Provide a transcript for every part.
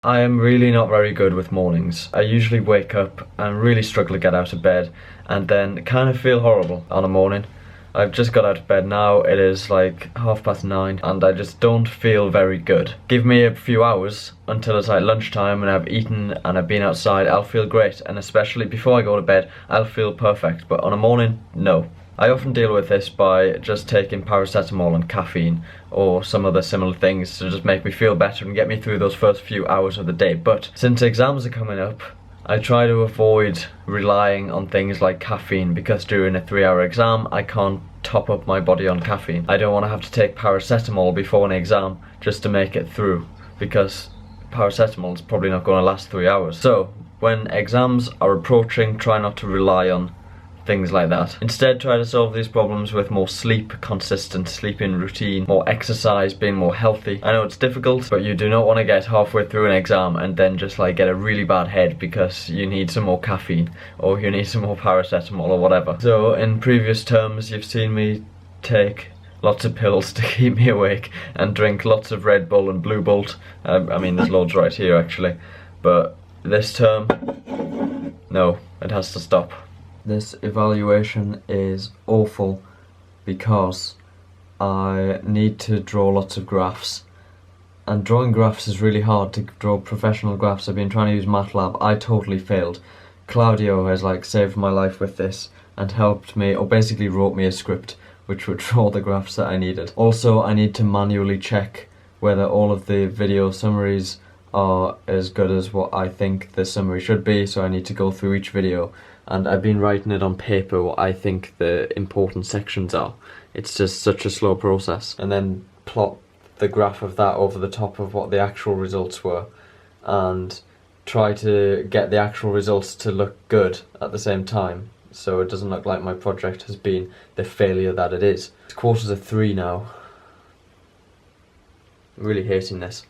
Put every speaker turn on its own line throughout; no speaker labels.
I am really not very good with mornings. I usually wake up and really struggle to get out of bed and then kind of feel horrible on a morning. I've just got out of bed now, it is like 9:30 and I just don't feel very good. Give me a few hours until it's like lunchtime and I've eaten and I've been outside, I'll feel great, and especially before I go to bed I'll feel perfect, but on a morning, no. I often deal with this by just taking paracetamol and caffeine or some other similar things to just make me feel better and get me through those first few hours of the day. But since exams are coming up, I try to avoid relying on things like caffeine because during a 3-hour exam I can't top up my body on caffeine. I don't want to have to take paracetamol before an exam just to make it through, because paracetamol is probably not going to last 3 hours. So when exams are approaching, try not to rely on things like that. Instead, try to solve these problems with more sleep, consistent sleeping routine, more exercise, being more healthy. I know it's difficult, but you do not want to get halfway through an exam and then just like get a really bad head because you need some more caffeine or you need some more paracetamol or whatever. So in previous terms, you've seen me take lots of pills to keep me awake and drink lots of Red Bull and Blue Bolt. I mean, there's loads right here actually, but this term, no, it has to stop. This evaluation is awful because I need to draw lots of graphs, and drawing graphs is really hard. To draw professional graphs, I've been trying to use MATLAB, I totally failed. Claudio has like saved my life with this and helped me, or basically wrote me a script which would draw the graphs that I needed. Also, I need to manually check whether all of the video summaries are as good as what I think the summary should be, so I need to go through each video, and I've been writing it on paper what I think the important sections are. It's just such a slow process, and then plot the graph of that over the top of what the actual results were and try to get the actual results to look good at the same time, so it doesn't look like my project has been the failure that it is. It's 3:15 now. I'm really hating this.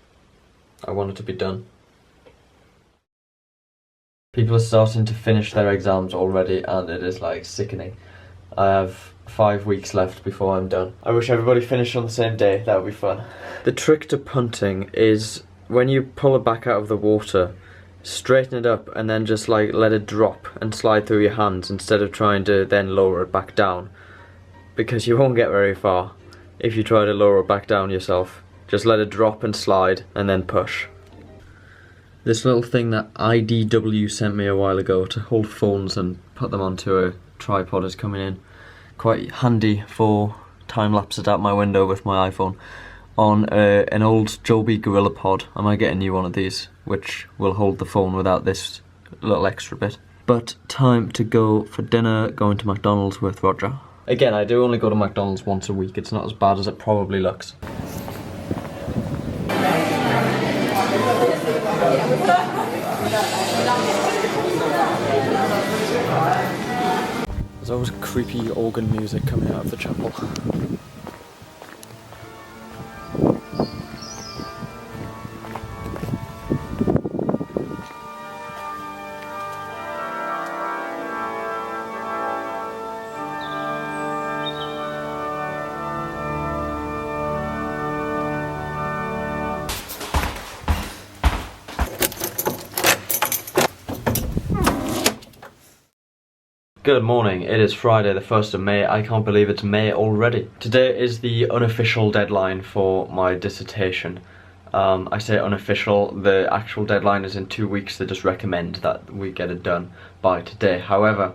I want it to be done. People are starting to finish their exams already and it is like sickening. I have 5 weeks left before I'm done. I wish everybody finished on the same day, that would be fun. The trick to punting is when you pull it back out of the water, straighten it up and then just like let it drop and slide through your hands instead of trying to then lower it back down, because you won't get very far if you try to lower it back down yourself. Just let it drop and slide and then push. This little thing that IDW sent me a while ago to hold phones and put them onto a tripod is coming in. Quite handy for time lapses out my window with my iPhone. On an old Joby Gorilla Pod, I might get a new one of these, which will hold the phone without this little extra bit. But time to go for dinner, going to McDonald's with Roger. Again, I do only go to McDonald's once a week, it's not as bad as it probably looks. There's always creepy organ music coming out of the chapel. Good morning, it is Friday the 1st of May, I can't believe it's May already. Today is the unofficial deadline for my dissertation. I say unofficial, the actual deadline is in 2 weeks, they just recommend that we get it done by today. However,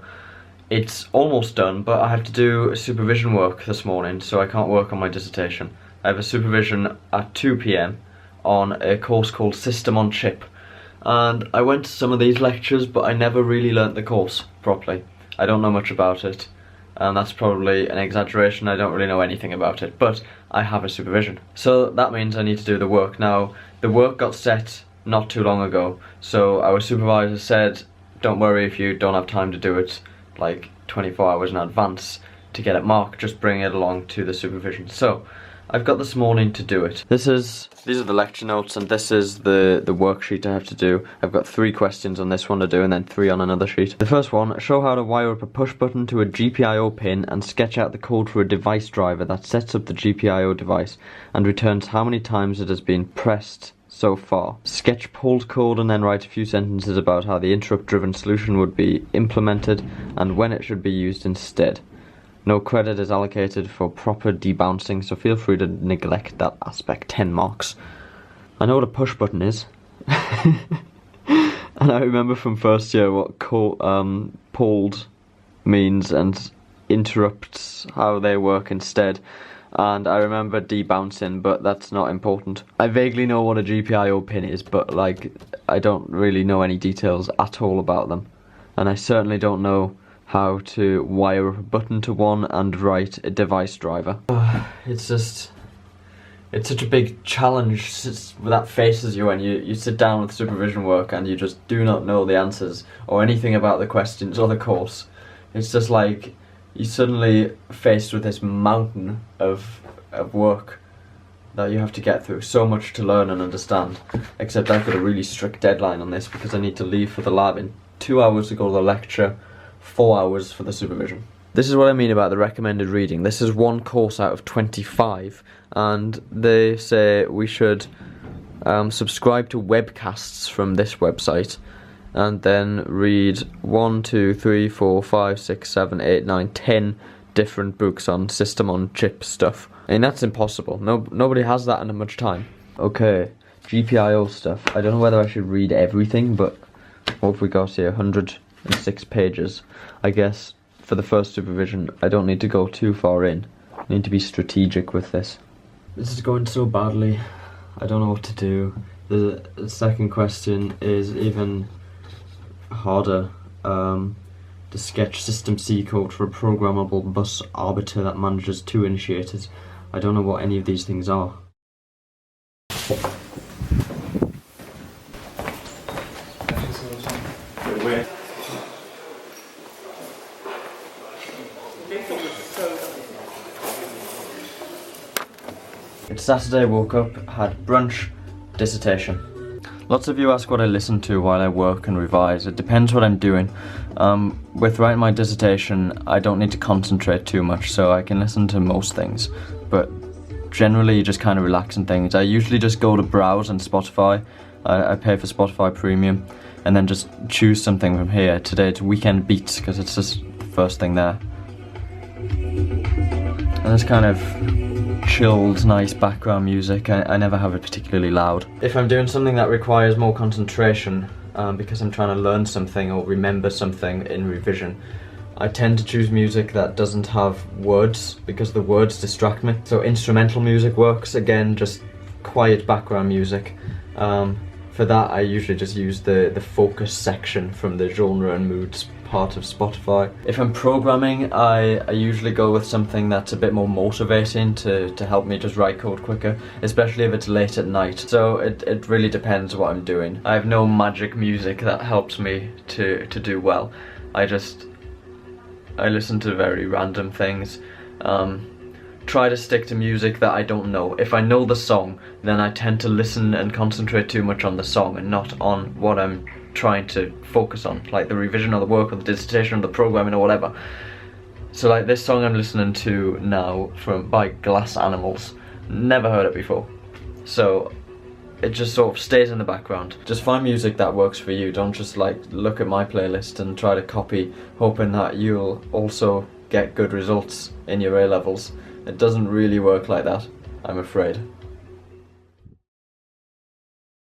it's almost done, but I have to do supervision work this morning, so I can't work on my dissertation. I have a supervision at 2 PM on a course called System on Chip. And I went to some of these lectures, but I never really learnt the course properly. I don't know much about it, and that's probably an exaggeration. I don't really know anything about it, but I have a supervision. So that means I need to do the work. Now, the work got set not too long ago, so our supervisor said, don't worry if you don't have time to do it like 24 hours in advance to get it marked, just bring it along to the supervision. So, I've got this morning to do it. These are the lecture notes, and this is the worksheet I have to do. I've got 3 questions on this one to do and then 3 on another sheet. The first one, show how to wire up a push button to a GPIO pin and sketch out the code for a device driver that sets up the GPIO device and returns how many times it has been pressed so far. Sketch pulled code and then write a few sentences about how the interrupt-driven solution would be implemented and when it should be used instead. No credit is allocated for proper debouncing, so feel free to neglect that aspect. 10 marks. I know what a push button is. And I remember from first year what pulled means and interrupts, how they work instead. And I remember debouncing, but that's not important. I vaguely know what a GPIO pin is, but like, I don't really know any details at all about them. And I certainly don't know how to wire up a button to one and write a device driver. It's such a big challenge that faces you when you sit down with supervision work and you just do not know the answers or anything about the questions or the course. It's just like you're suddenly faced with this mountain of work that you have to get through. So much to learn and understand. Except I've got a really strict deadline on this because I need to leave for the lab in 2 hours to go to the lecture, 4 hours for the supervision. This is what I mean about the recommended reading. This is one course out of 25, and they say we should subscribe to webcasts from this website and then read 1, 2, 3, 4, 5, 6, 7, 8, 9, 10 different books on system on chip stuff. And that's impossible. Nobody has that in much time. Okay, GPIO stuff. I don't know whether I should read everything, but what have we got here? 106 pages. I guess for the first supervision, I don't need to go too far in. I need to be strategic with this. This is going so badly. I don't know what to do. The second question is even harder. To sketch system C code for a programmable bus arbiter that manages 2 initiators. I don't know what any of these things are. It's Saturday, woke up, had brunch, dissertation. Lots of you ask what I listen to while I work and revise. It depends what I'm doing. With writing my dissertation, I don't need to concentrate too much, so I can listen to most things. But generally, just kind of relaxing things. I usually just go to browse on Spotify. I pay for Spotify Premium, and then just choose something from here. Today it's Weekend Beats, because it's just the first thing there. And it's kind of chilled, nice background music. I never have it particularly loud. If I'm doing something that requires more concentration, because I'm trying to learn something or remember something in revision, I tend to choose music that doesn't have words, because the words distract me. So instrumental music works, again, just quiet background music. For that I usually just use the focus section from the genre and moods part of Spotify. If I'm programming, I usually go with something that's a bit more motivating to help me just write code quicker, especially if it's late at night. So it really depends what I'm doing. I have no magic music that helps me to do well. I listen to very random things. Try to stick to music that I don't know. If I know the song, then I tend to listen and concentrate too much on the song and not on what I'm trying to focus on, like the revision or the work or the dissertation or the programming or whatever. So like this song I'm listening to now by Glass Animals, never heard it before. So it just sort of stays in the background. Just find music that works for you. Don't just like look at my playlist and try to copy, hoping that you'll also get good results in your A-levels. It doesn't really work like that, I'm afraid.